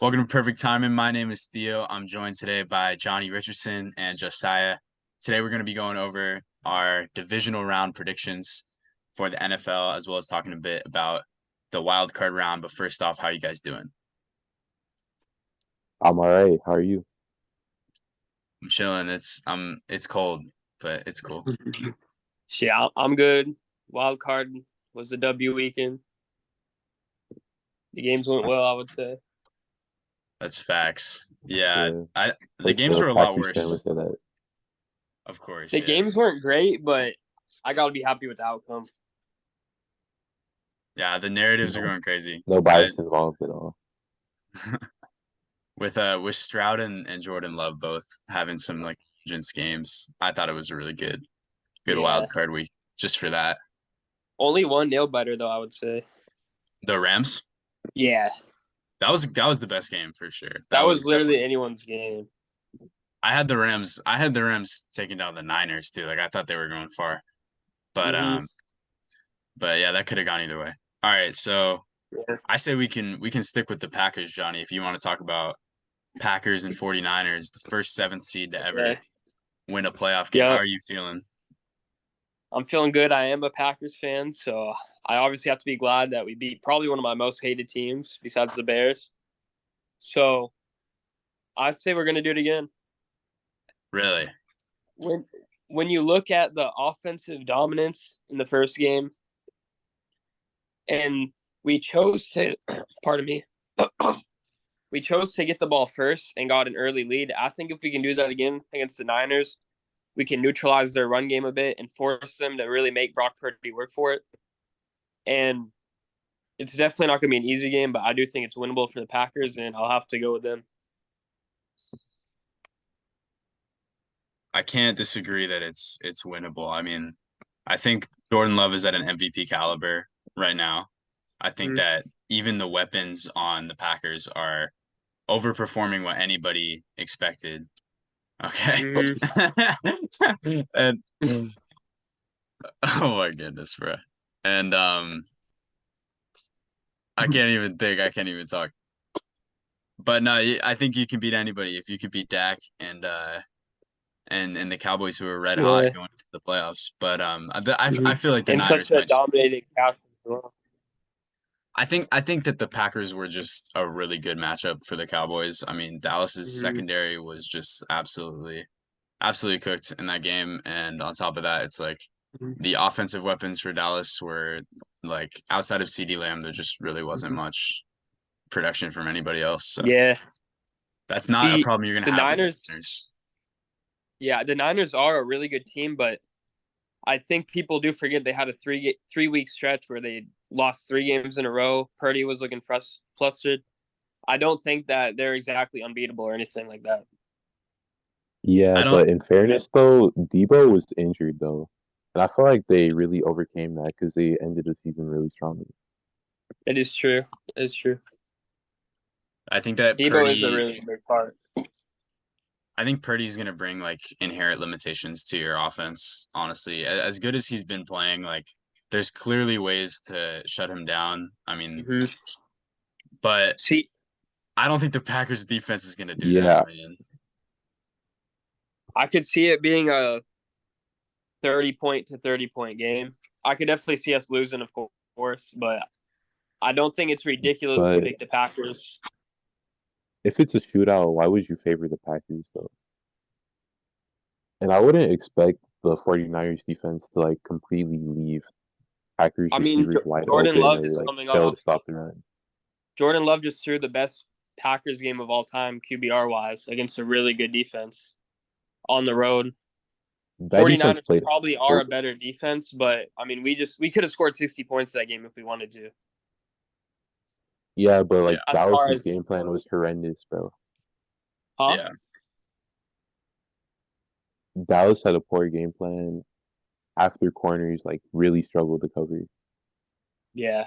Welcome to Perfect Timing. My name is Theo. I'm joined today by Johnny Richardson and Josiah. Today we're going to be going over our divisional round predictions for the NFL, as well as talking a bit about the wild card round. But first off, how are you guys doing? I'm all right. How are you? I'm chilling. It's cold, but it's cool. Yeah, I'm good. Wild card was the W weekend. The games went well, I would say. That's facts. Yeah, Yeah, I the like games the were a lot Packers fan would worse, say that. of course. The Yeah, games weren't great, but I got to be happy with the outcome. yeah. The narratives are No, going crazy. no I bias involved at all. with Stroud and Jordan Love both having some like legends games. I thought it was a really good Yeah. wild card week just for that. Only one nail biter, though, I would say. The Rams, Yeah. that was the best game for sure. That That was was literally definitely. anyone's game. I had the Rams taking down the Niners too. Like I thought they were going far. But hmm um but yeah, that could have gone either way. All right, so Yeah. I say we can stick with the Packers, Johnny, if you want to talk about Packers and 49ers, the first seventh seed to ever Okay. win a playoff game. How Yeah. are you feeling? I'm feeling good. I am a Packers fan, so I obviously have to be glad that we beat probably one of my most hated teams besides the Bears. So I'd say we're going to do it again. Really? when when you look at the offensive dominance in the first game, and we chose to, pardon me, we chose to get the ball first and got an early lead. I think if we can do that again against the Niners, we can neutralize their run game a bit and force them to really make Brock Purdy work for it. And it's definitely not going to be an easy game, but I do think it's winnable for the Packers, and I'll have to go with them. I can't disagree that it's winnable. I mean, I think Jordan Love is at an MVP caliber right now. I think Mm-hmm. that even the weapons on the Packers are overperforming what anybody expected. Okay. Mm-hmm. And oh my goodness, bro. And I can't even think. I can't even talk. But no, I think you can beat anybody if you could beat Dak and the Cowboys who are red hot Yeah. going to the playoffs. But I feel Mm-hmm. like the And such Niners a might just. dominating cast as well. I think that the Packers were just a really good matchup for the Cowboys. I mean, Dallas's Mm-hmm. secondary was just absolutely cooked in that game, and on top of that, it's like the offensive weapons for Dallas were like outside of CeeDee Lamb, there just really wasn't Mm-hmm. much production from anybody else. So Yeah. that's not a The problem you're gonna the have with the Niners, Niners. yeah, the Niners are a really good team, but I think people do forget they had a 3 week stretch where they lost 3 games in a row. Purdy was looking flustered. I don't think that they're exactly unbeatable or anything like that. Yeah, I don't. but in fairness though, Debo was injured though, and I feel like they really overcame that because they ended the season really strongly. It is true. It is true. I think that Debo is a Purdy. really big part. I think Purdy's gonna bring like inherent limitations to your offense. Honestly, as good as he's been playing, like there's clearly ways to shut him down. I mean, Mm-hmm. but See, I don't think the Packers defense is gonna do that, Yeah, man. I could see it being a 30 point to 30 point game. I could definitely see us losing, of course, but I don't think it's ridiculous to but pick the Packers. if it's a shootout, why would you favor the Packers though? And I wouldn't expect the 49ers defense to like completely leave Packers I mean, receivers wide Jordan open Love or is like coming fail off. to stop the run. Jordan Love just threw the best Packers game of all time, QBR wise, against a really good defense on the road. That defense 49ers played probably are a horrible. better defense, but I mean, we could have scored 60 points that game if we wanted to. Yeah, but like As far Dallas's as, game plan was horrendous, bro. huh? Yeah, Dallas had a poor game plan after corners like really struggled to cover. Yeah.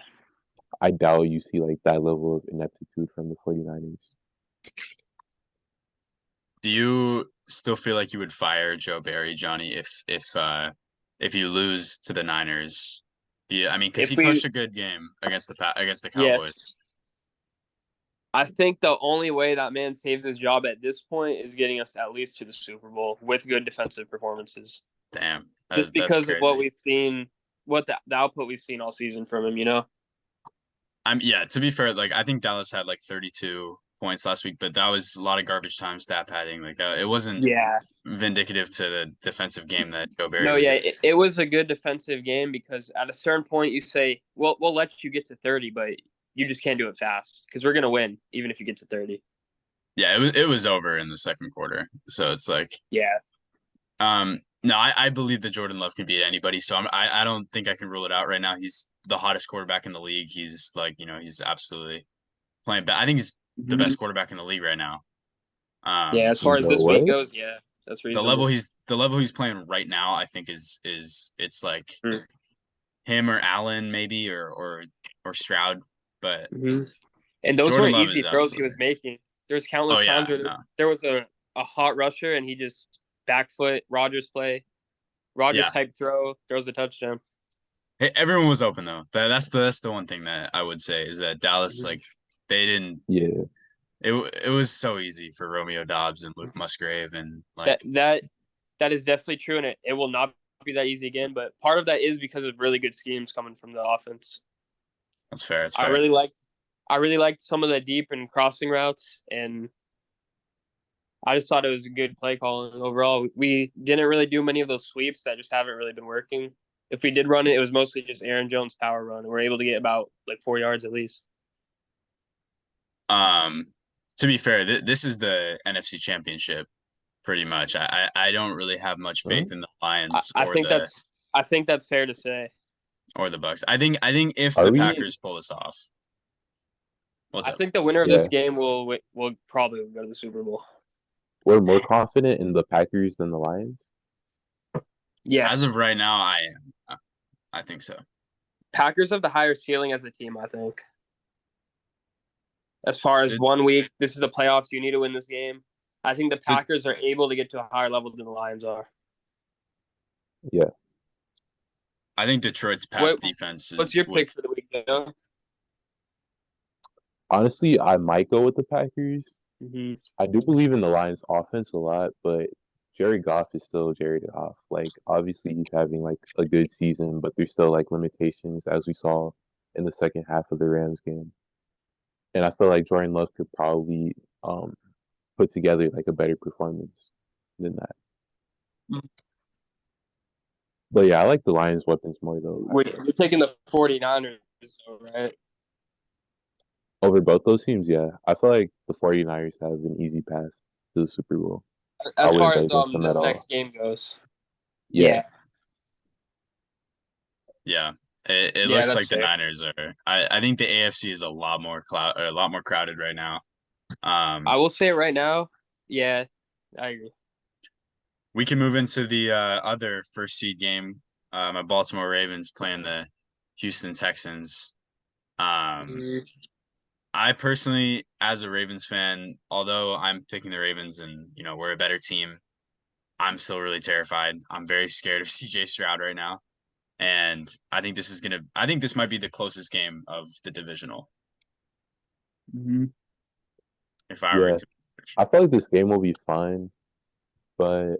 I doubt you see like that level of ineptitude from the 49ers. do you still feel like you would fire Joe Barry, Johnny, if you lose to the Niners? Yeah, I mean, because If he we, coached a good game against the yes, Cowboys. I think the only way that man saves his job at this point is getting us at least to the Super Bowl with good defensive performances. Damn, Just that's because of what crazy. we've seen, what the output we've seen all season from him, you know? Yeah, to be fair, like I think Dallas had like 32 points last week, but that was a lot of garbage time stat padding. Like that, it wasn't Yeah. vindicative to the defensive game that Joe Barry No, was yeah, in. it was a good defensive game because at a certain point you say, well, we'll let you get to 30, but you just can't do it fast because we're going to win even if you get to 30. Yeah, it was over in the second quarter. So it's like, Yeah. no, I believe that Jordan Love can beat anybody. So I don't think I can rule it out right now. He's the hottest quarterback in the league. He's like, he's absolutely playing. I think he's the Mm-hmm. best quarterback in the league right now. Yeah, as far as No this week way. goes, yeah, that's reasonable. The level he's playing right now, I think is it's like him or Allen maybe or Stroud, but Mm-hmm. And those Jordan weren't Love easy is throws he absolutely. was making. There's Oh countless times yeah, where no. there was a hot rusher and he just back foot Rogers play, Rogers Yeah. type throw, throws a touchdown. Hey, everyone was open though. That's the one thing that I would say is that Dallas Mm-hmm. like they didn't Yeah. it was so easy for Romeo Dobbs and Luke Musgrave and like That is definitely true, and it will not be that easy again. But part of that is because of really good schemes coming from the offense. that's fair, it's I fair. really like I really liked some of the deep and crossing routes, and I just thought it was a good play calling overall. We didn't really do many of those sweeps that just haven't really been working. If we did run it, it was mostly just Aaron Jones power run, and we're able to get about like 4 yards at least. Um to be fair, this is the NFC Championship pretty much. I don't really have much Huh? faith in the I, Lions I think that's I think that's fair to say. or the Bucks. I think if Are the we? Packers pull this off, what's I up? think the winner of this Yeah. game will probably go to the Super Bowl. We're more confident in the Packers than the Lions. As Yes, of right now, I think so. Packers have the higher ceiling as a team. I think. As far as The, 1 week, this is the playoffs. You need to win this game. I think the the, Packers are able to get to a higher level than the Lions are. Yeah. I think Detroit's pass What defense What's is your would pick for the week, Joe? Honestly, I might go with the Packers. Mm-hmm. I do believe in the Lions offense a lot, but Jared Goff is still Jared Goff. Like obviously he's having like a good season, but there's still like limitations as we saw in the second half of the Rams game. And I feel like Jordan Love could probably um put together like a better performance than that. But yeah, I like the Lions weapons more though, I feel. You're taking the 49ers, right? Over both those teams, yeah. I feel like the 49ers have an easy path to the Super Bowl. I As wouldn't far bet as against them at this all. next game goes. Yeah. Yeah, yeah. It yeah, looks that's like the fair. Niners are. I think the AFC is a lot more crowded right now. I will say it right now. Yeah, I agree. We can move into the other first seed game. My Baltimore Ravens playing the Houston Texans. Um, Mm, I personally, as a Ravens fan, although I'm picking the Ravens and we're a better team, I'm still really terrified. I'm very scared of CJ Stroud right now. And I think this might be the closest game of the divisional, mhm. if I were Yeah. to. I feel like this game will be fun, but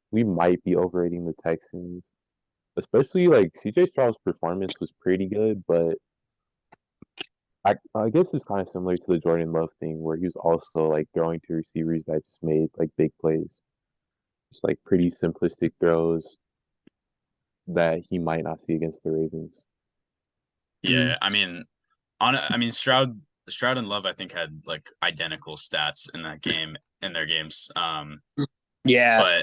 we might be overrating the Texans. Especially like CJ Stroud's performance was pretty good, but I guess it's kind of similar to the Jordan Love thing where he was also like throwing to receivers that just made like big plays. Just like pretty simplistic throws that he might not see against the Ravens. Mm. Yeah, I mean Stroud and Love I think had like identical stats in that game in their games. Yeah.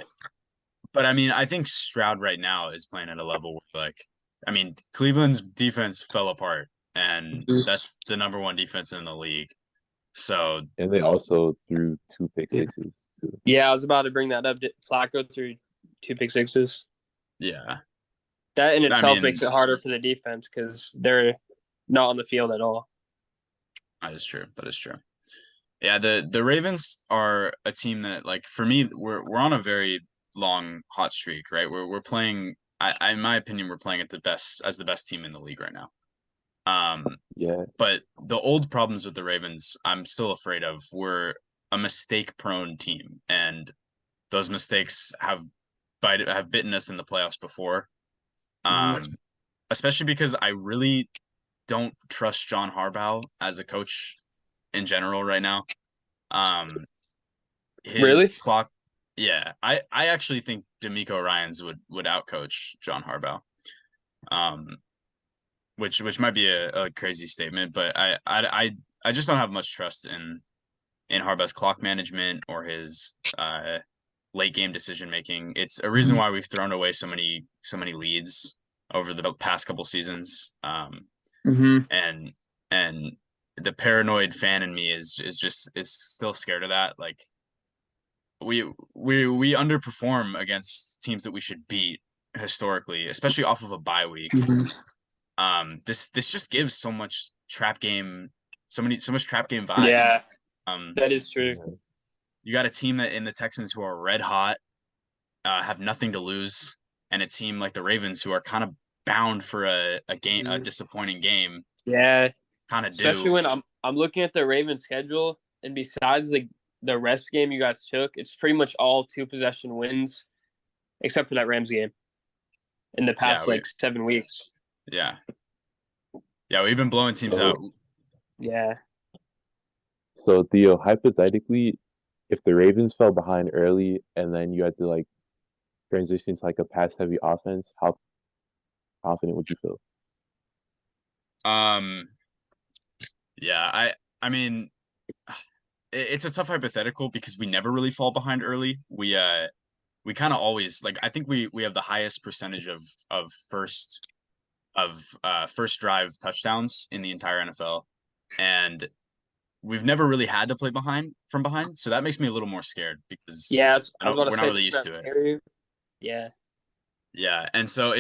But I mean I think Stroud right now is playing at a level where like I mean Cleveland's defense fell apart and Mhm. that's the number one defense in the league. So And they also threw two pick sixes too. Yeah, I was about to bring that up. Flacco threw two pick sixes. yeah, That in I itself makes mean it harder for the defense because they're not on the field at all. that is true. That is true. Yeah, the Ravens are a team that like for me we're on a very long hot streak, right? We're playing in my opinion we're playing at the best as the best team in the league right now. Yeah. But the old problems with the Ravens, I'm still afraid of. Were a mistake-prone team, and those mistakes have bitten us in the playoffs before. Mhm. Um, Especially because I really don't trust John Harbaugh as a coach in general right now. Um, Really? his clock, yeah, I actually think D'Amico Ryans would outcoach John Harbaugh. Um, which might be a crazy statement, but I just don't have much trust in Harbaugh's clock management or his late game decision making. It's a reason Mhm. why we've thrown away so many leads over the past couple seasons. Mhm. And and the paranoid fan in me is still scared of that. Like we underperform against teams that we should beat historically, especially off of a bye week. Mhm. This just gives so much trap game Yeah, vibes. Um, that is true. Yeah. you got a team that in the Texans who are red hot, have nothing to lose, and a team like the Ravens who are kind of bound for a Mhm. disappointing game, Yeah, kind of especially do. when I'm looking at the Ravens schedule, and besides the rest game you guys took, it's pretty much all 2 possession wins, except for that Rams game in the Yeah, past like 7 weeks. yeah, yeah, we've been blowing teams out. So Yeah. so Theo, hypothetically, if the Ravens fell behind early and then you had to like transition to like a pass heavy offense, how confident would you feel? Um, yeah, I mean, it's a tough hypothetical because we never really fall behind early. We kind of always like I think we have the highest percentage of first drive touchdowns in the entire NFL, and we've never really had to play from behind, so that makes me a little more scared because Yeah, I was about to we're not say, really doesn't used that to it. scare you? Yeah. Yeah, and so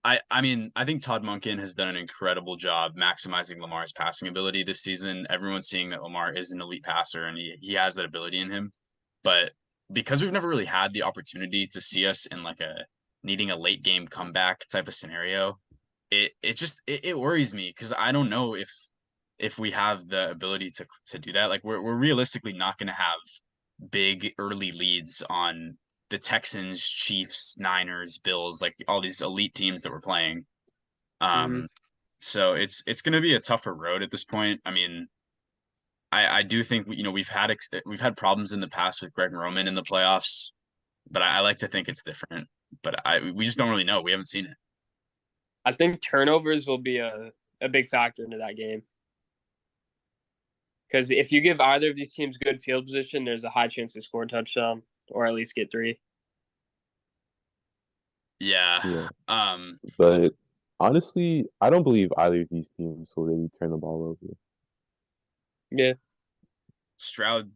I mean I think Todd Monken has done an incredible job maximizing Lamar's passing ability this season. Everyone's seeing that Lamar is an elite passer and he has that ability in him. But because we've never really had the opportunity to see us in like a needing a late game comeback type of scenario, it worries me because I don't know if we have the ability to do that. Like we're realistically not going to have big early leads on the Texans, Chiefs, Niners, Bills, like all these elite teams that we're playing. Mm-hmm. Um, so it's going to be a tougher road at this point. I mean, I do think we've had problems in the past with Greg Roman in the playoffs, but I like to think it's different. But we just don't really know. We haven't seen it. I think turnovers will be a big factor into that game. Because if you give either of these teams good field position, there's a high chance to score a touchdown or at least get 3. Yeah. Yeah. Um, But honestly, I don't believe either of these teams will really turn the ball over. Yeah. Stroud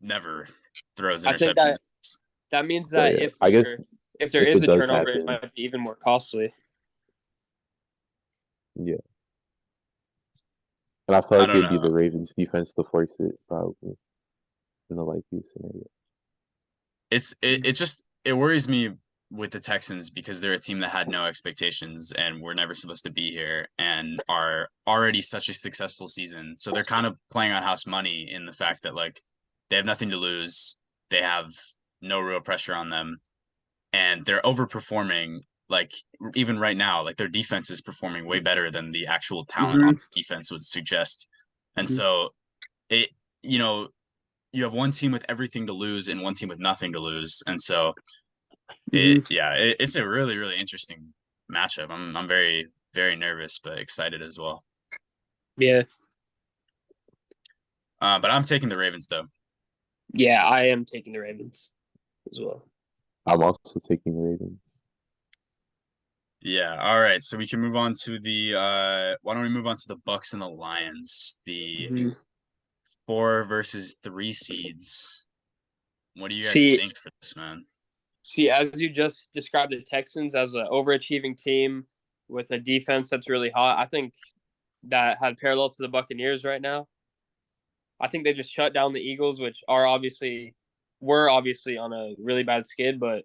never throws I think interceptions. that means But that yeah, I guess if there if is it a does turnover, it happen, might be even more costly. yeah. And I feel I like don't it'd be know. the Ravens defense to force it probably in the likely scenario. It just it worries me with the Texans because they're a team that had no expectations and were never supposed to be here and are already such a successful season. So they're kind of playing on house money in the fact that like they have nothing to lose, they have no real pressure on them, and they're overperforming. Like even right now, like their defense is performing way better than the actual talent on Mm-hmm. defense would suggest. And Mm-hmm. so it you know you have one team with everything to lose and one team with nothing to lose. And so Mm-hmm. it's a really interesting matchup. I'm very nervous but excited as well. Yeah. But I'm taking the Ravens though. Yeah, I am taking the Ravens as well. I'm also taking the Ravens. Yeah. All right. So we can move on to the why don't we move on to the Bucks and the Lions, the Mm-hmm. 4 versus 3 seeds. What do you guys See, think for this, man? as you just described the Texans as an overachieving team with a defense that's really hot, I think that had parallels to the Buccaneers right now. I think they just shut down the Eagles, which were obviously on a really bad skid, but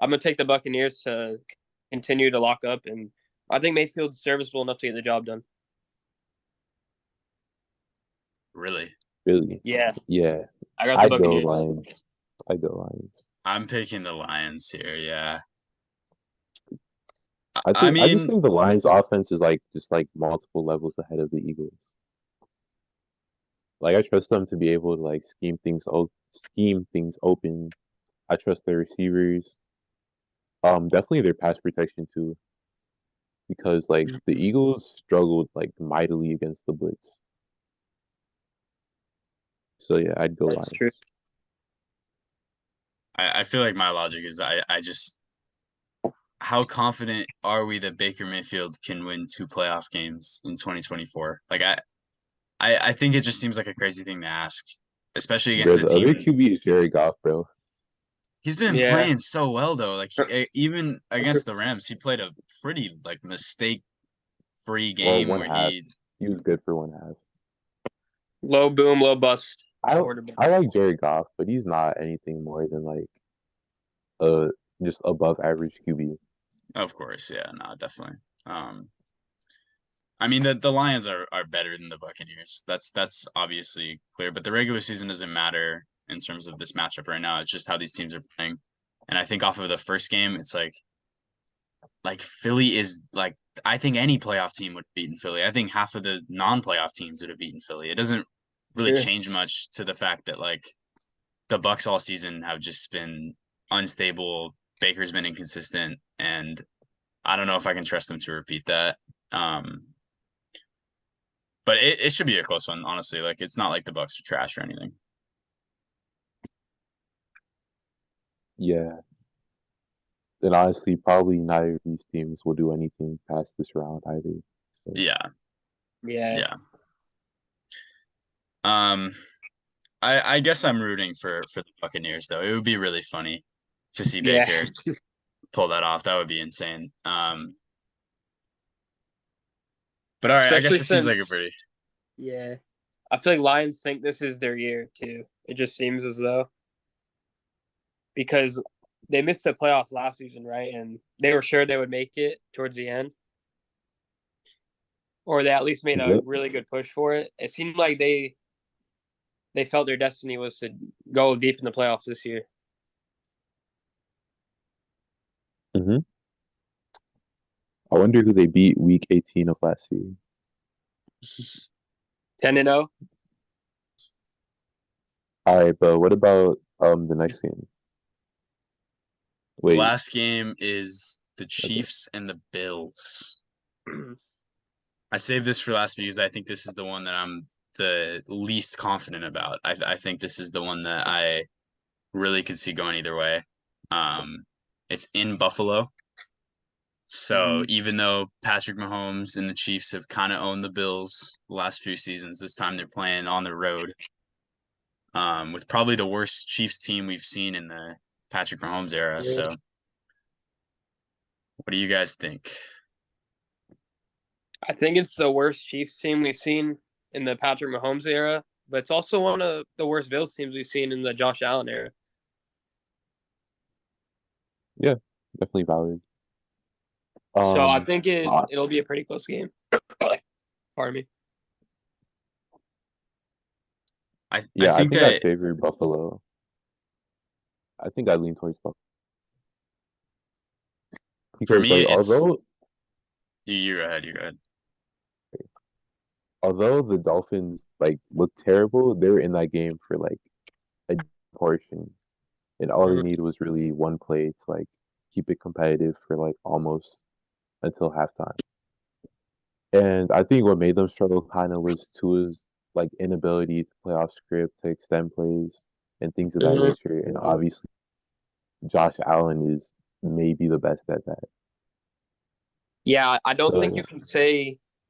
I'm gonna take the Buccaneers to continue to lock up, and I think Mayfield's serviceable enough to get the job done. Really? Really. Yeah, Yeah, I got the I'd go Buccaneers. Lions. I'd go Lions. I'm picking the Lions here. Yeah. I I just mean, think the Lions offense is like just like multiple levels ahead of the Eagles. Like I trust them to be able to like scheme things open. I trust their receivers. Definitely their pass protection too, because like the Mhm. Eagles struggled like mightily against the blitz. So yeah, I'd go That's true. Lions. I feel like my logic is I just how confident are we that Baker Mayfield can win 2 playoff games in 2024? Like I think it just seems like a crazy thing to ask, especially against Bro, a the other team. QB is Jared Goff, bro. He's been Yeah. playing so well though. Like even against the Rams, he played a pretty like mistake-free Well, game one where half. he. He was good for one half. Low boom, low bust I quarterback. I like Jared Goff, but he's not anything more than like a just above average QB. Of course, yeah, no, definitely. I mean the Lions are better than the Buccaneers. That's obviously clear, but the regular season doesn't matter in terms of this matchup right now. It's just how these teams are playing. And I think off of the first game, it's like Philly is like I think any playoff team would have beaten Philly. I think half of the non-playoff teams would have beaten Philly. It doesn't really Yeah. change much to the fact that like the Bucks all season have just been unstable. Baker's been inconsistent, and I don't know if I can trust them to repeat that. Um, but it should be a close one, honestly. Like it's not like the Bucks are trash or anything. Yeah, and honestly, probably neither of these teams will do anything past this round either. So Yeah, Yeah. yeah. Um, I guess I'm rooting for the Buccaneers though. It would be really funny to see Yeah. Baker pull that off. That would be insane. But all right, I guess Especially it seems like a since, pretty. yeah, I feel like Lions think this is their year too. It just seems as though because they missed the playoffs last season, right? And they were sure they would make it towards the end, or they at least made a yep. really good push for it. It seemed like they felt their destiny was to go deep in the playoffs this year. hmm I wonder who they beat week 18 of last year. 10-0. All right, but what about the next game? The Wait, last game is the okay. Chiefs and the Bills. I saved this for last because I think this is the one that I'm the least confident about. I think this is the one that I really could see going either way. Um, it's in Buffalo. So even though Patrick Mahomes and the Chiefs have kind of owned the Bills the last few seasons, this time they're playing on the road. With probably the worst Chiefs team we've seen in the Patrick Mahomes era. Yeah. So what do you guys think? I think it's the worst Chiefs team we've seen in the Patrick Mahomes era, but it's also one of the worst Bills teams we've seen in the Josh Allen era. Yeah, definitely valid. So I Um, think uh, it'll be a pretty close game. Pardon me. I yeah, I think think I that favor Buffalo. I think I lean towards Buffalo for because me like it's you go ahead, you go ahead. although the Dolphins like look terrible, they were in that game for like a portion, and all they Mhm. need was really one play to like keep it competitive for like almost until halftime. And I think what made them struggle kind of was Tua's like inability to play off script, to extend plays, and things of that Mhm. nature. And obviously, Josh Allen is maybe the best at that. Yeah, So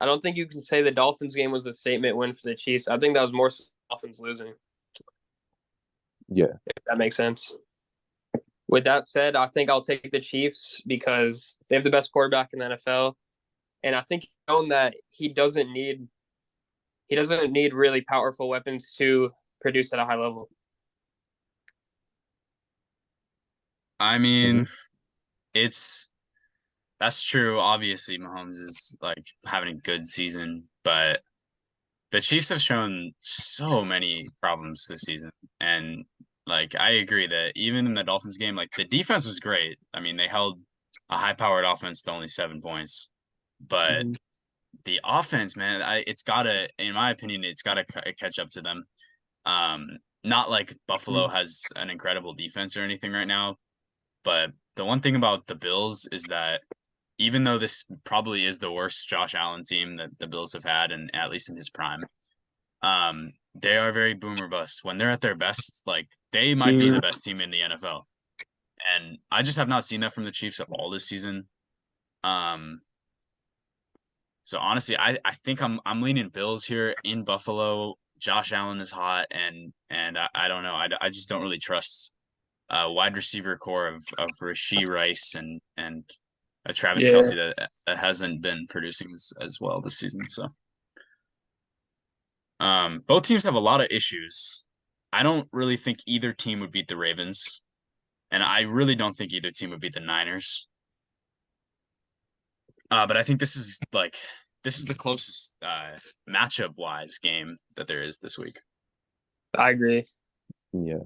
I don't think you can say the Dolphins game was a statement win for the Chiefs. I think that was more so Dolphins losing, yeah, if that makes sense. With that said, I think I'll take the Chiefs because they have the best quarterback in the NFL, and I think he's shown that he doesn't need really powerful weapons to produce at a high level. I hmm mean, it's that's true. Obviously, Mahomes is like having a good season, but the Chiefs have shown so many problems this season, and like I agree that even in the Dolphins game, like the defense was great. I mean, they held a high-powered offense to only 7 points, but Mhm. the offense, man, it's gotta, in my opinion, it's gotta catch up to them. Not like Buffalo has an incredible defense or anything right now, but the one thing about the Bills is that even though this probably is the worst Josh Allen team that the Bills have had, and at least in his prime, they are very boomer bust. When they're at their best, like they might be the Mhm. best team in the NFL. And I just have not seen that from the Chiefs at all this season. Um, so honestly, I think I'm leaning Bills here in Buffalo. Josh Allen is hot, and I don't know. I just don't really trust wide receiver core of Rashee Rice and a Travis Yeah. Kelsey that hasn't been producing as well this season. So both teams have a lot of issues. I don't really think either team would beat the Ravens, and I really don't think either team would beat the Niners. But I think this is the closest matchup wise game that there is this week. I agree. Yeah.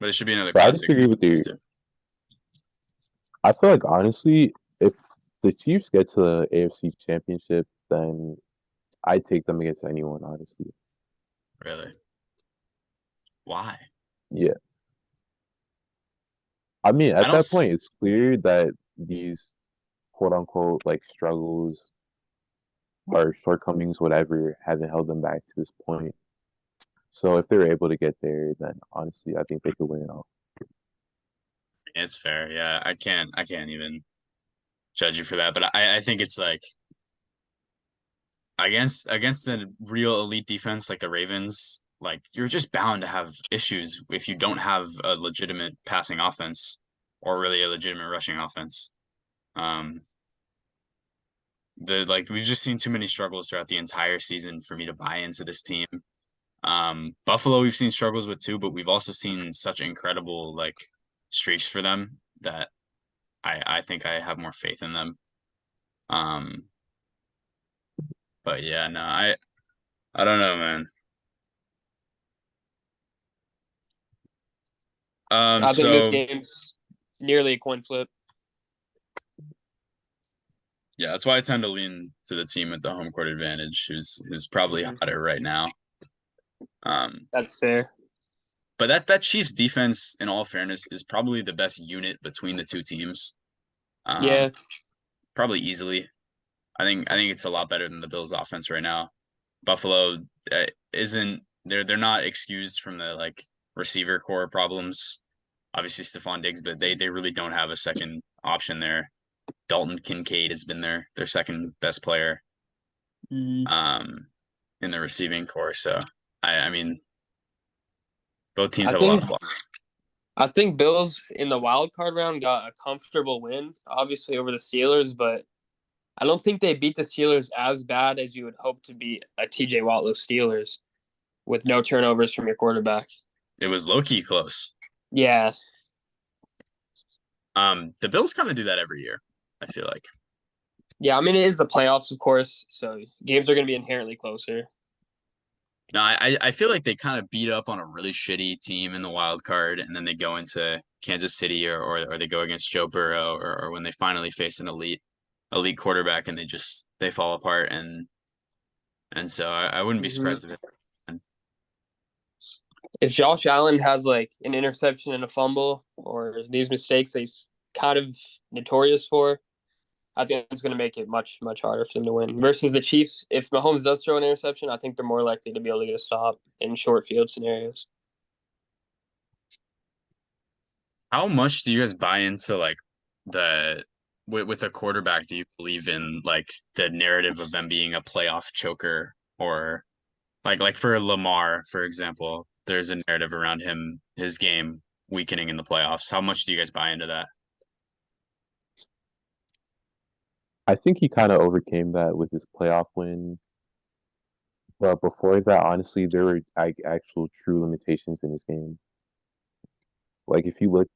But it should be another But I classic disagree with you. too. I feel like honestly, if the Chiefs get to the AFC Championship, then I'd take them against anyone, honestly. Really? Why? Yeah. I mean, I at don't. that point, it's clear that these quote unquote like struggles or shortcomings, whatever, haven't held them back to this point. So if they're able to get there, then honestly, I think they could win it all. It's fair. Yeah, I can't even judge you for that. But I think it's like against a real elite defense like the Ravens, like you're just bound to have issues if you don't have a legitimate passing offense or really a legitimate rushing offense. Um, the like we've just seen too many struggles throughout the entire season for me to buy into this team. Buffalo we've seen struggles with too, but we've also seen such incredible like streaks for them that I think I have more faith in them. Um, but yeah, no, I don't know, man. I think this So game's nearly a coin flip. yeah, that's why I tend to lean to the team with the home court advantage, who's probably Mhm. hotter right now. Um, That's fair. but that Chiefs defense, in all fairness, is probably the best unit between the two teams. Yeah. Um, probably easily. I think it's a lot better than the Bills' offense right now. Buffalo isn't they're not excused from the like receiver core problems. Obviously, Stephon Diggs, but they really don't have a second option there. Dalton Kincaid has been their second best player Mhm. um, in the receiving core. So I mean, both teams I have a lot think of flaws. I think Bills in the wild card round got a comfortable win, obviously over the Steelers, but I don't think they beat the Steelers as bad as you would hope to beat a TJ Watt-less Steelers with no turnovers from your quarterback. It was low key close. Yeah. The Bills kind of do that every year. I feel like. Yeah, I mean it is the playoffs, of course, so games are going to be inherently closer. No, I feel like they kind of beat up on a really shitty team in the wild card, and then they go into Kansas City or they go against Joe Burrow or when they finally face an elite quarterback and they fall apart and so I wouldn't be Mm-hmm. surprised if it. If Josh Allen has like an interception and a fumble or these mistakes that he's kind of notorious for, I think it's going to make it much, much harder for them to win. Versus the Chiefs, if Mahomes does throw an interception, I think they're more likely to be able to get a stop in short field scenarios. How much do you guys buy into like the with a quarterback? Do you believe in like the narrative of them being a playoff choker or like for Lamar, for example, there's a narrative around his game weakening in the playoffs. How much do you guys buy into that? I think he kind of overcame that with his playoff win. But before that, honestly, there were like actual true limitations in his game. Like if you look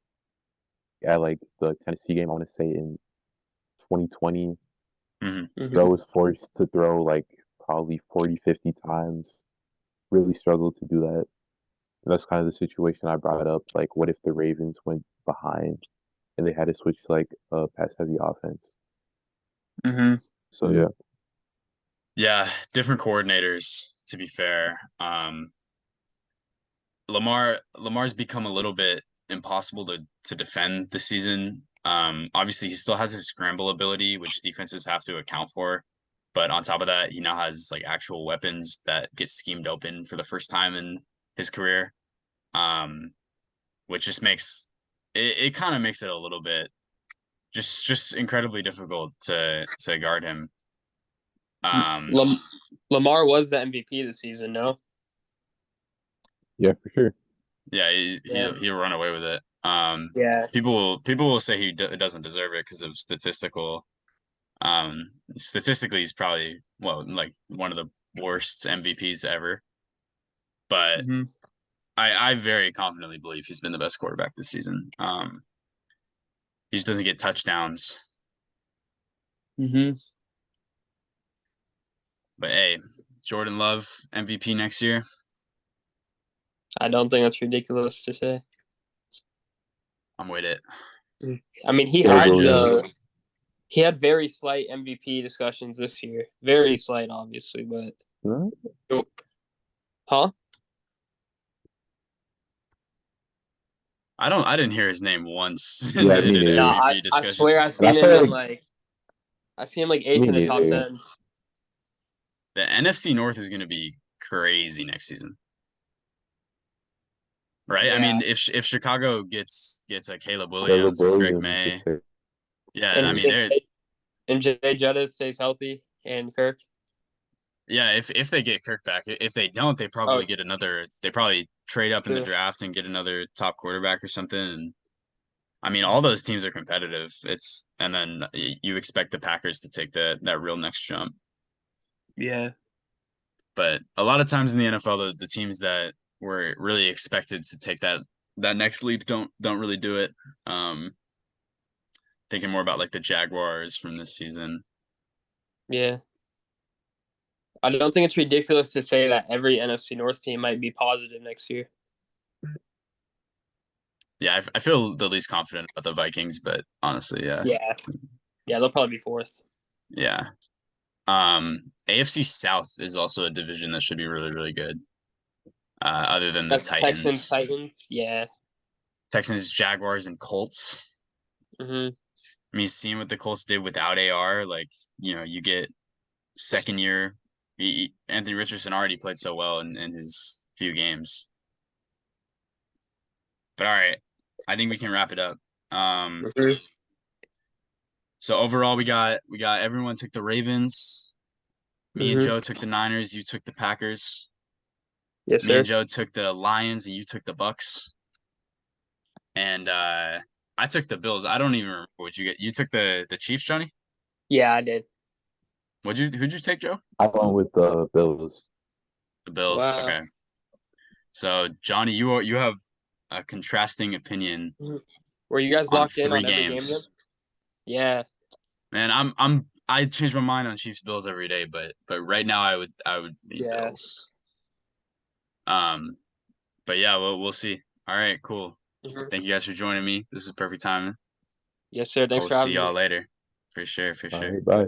at like the Tennessee game, I want to say in 2020, Mhm. Joe was forced to throw like probably 40, 50 times. Really struggled to do that. And that's kind of the situation I brought up. Like, what if the Ravens went behind and they had to switch to like a pass heavy offense? Mhm. So yeah, Yeah, different coordinators, to be fair. Lamar's become a little bit impossible to defend this season. Obviously he still has his scramble ability, which defenses have to account for. But on top of that, he now has like actual weapons that get schemed open for the first time in his career. Um, which just makes it kind of makes it a little bit just incredibly difficult to guard him. Um, Lam- Lamar was the MVP this season, no? yeah, for sure. yeah, Yeah. he'll run away with it. Yeah. People will say doesn't deserve it because of statistically he's probably like one of the worst MVPs ever. But Mm-hmm. I very confidently believe he's been the best quarterback this season. He just doesn't get touchdowns. Mm-hmm. But hey, Jordan Love MVP next year. I don't think that's ridiculous to say. I'm with it. I mean, Still believe. he had very slight MVP discussions this year. Very slight, obviously, but No? huh? I didn't hear his name once Yeah, in me an No, neither. I, MVP I discussion. swear I And I seen him feel in like I see him like eighth me in the top neither. 10. The NFC North is going to be crazy next season, right? I Yeah, mean, if Chicago gets a Caleb Caleb Williams or Drake Williams is May, sick. yeah, I and mean they're Jay Jettis stays healthy and Kirk. yeah. If they get Kirk back, if they don't, they Oh, probably get another. They probably trade up in the true. draft and get another top quarterback or something. And I mean, all those teams are competitive. And then you expect the Packers to take that real next jump. Yeah. But a lot of times in the NFL, the teams that were really expected to take that next leap don't really do it. Um, Thinking more about like the Jaguars from this season. Yeah. I don't think it's ridiculous to say that every NFC North team might be positive next year. Yeah, I feel the least confident about the Vikings, but honestly, yeah, Yeah. Yeah, they'll probably be fourth. yeah. AFC South is also a division that should be really, really good. Other than the That's Texans, Titans, Titans. Yeah. Texans, Jaguars, and Colts. Mm-hmm. I mean, seeing what the Colts did without AR, like you get second year. Anthony Richardson already played so well in his few games. But all right, I think we can wrap it up. Mm-hmm. So overall, we got everyone took the Ravens. Me and Mm-hmm. Joe took the Niners. You took the Packers. Yes, Me and sir. Joe took the Lions, and you took the Bucks. And I took the Bills. I don't even remember what you get. You took the Chiefs, Johnny. Yeah, I did. Who'd you take, Joe? I went with the Bills. The Bills. Wow. Okay. So Johnny, you have a contrasting opinion Were you guys on locked in three on every game then? games. Yeah. Man, I change my mind on Chiefs Bills every day, but right now I would lean Yeah. Bills. Um, but yeah, we'll see. All right, cool. Mm-hmm. Thank you guys for joining me. This is perfect timing. Yes, sir. I Thanks will for see having y'all me. later. For sure, for All sure. right, bye.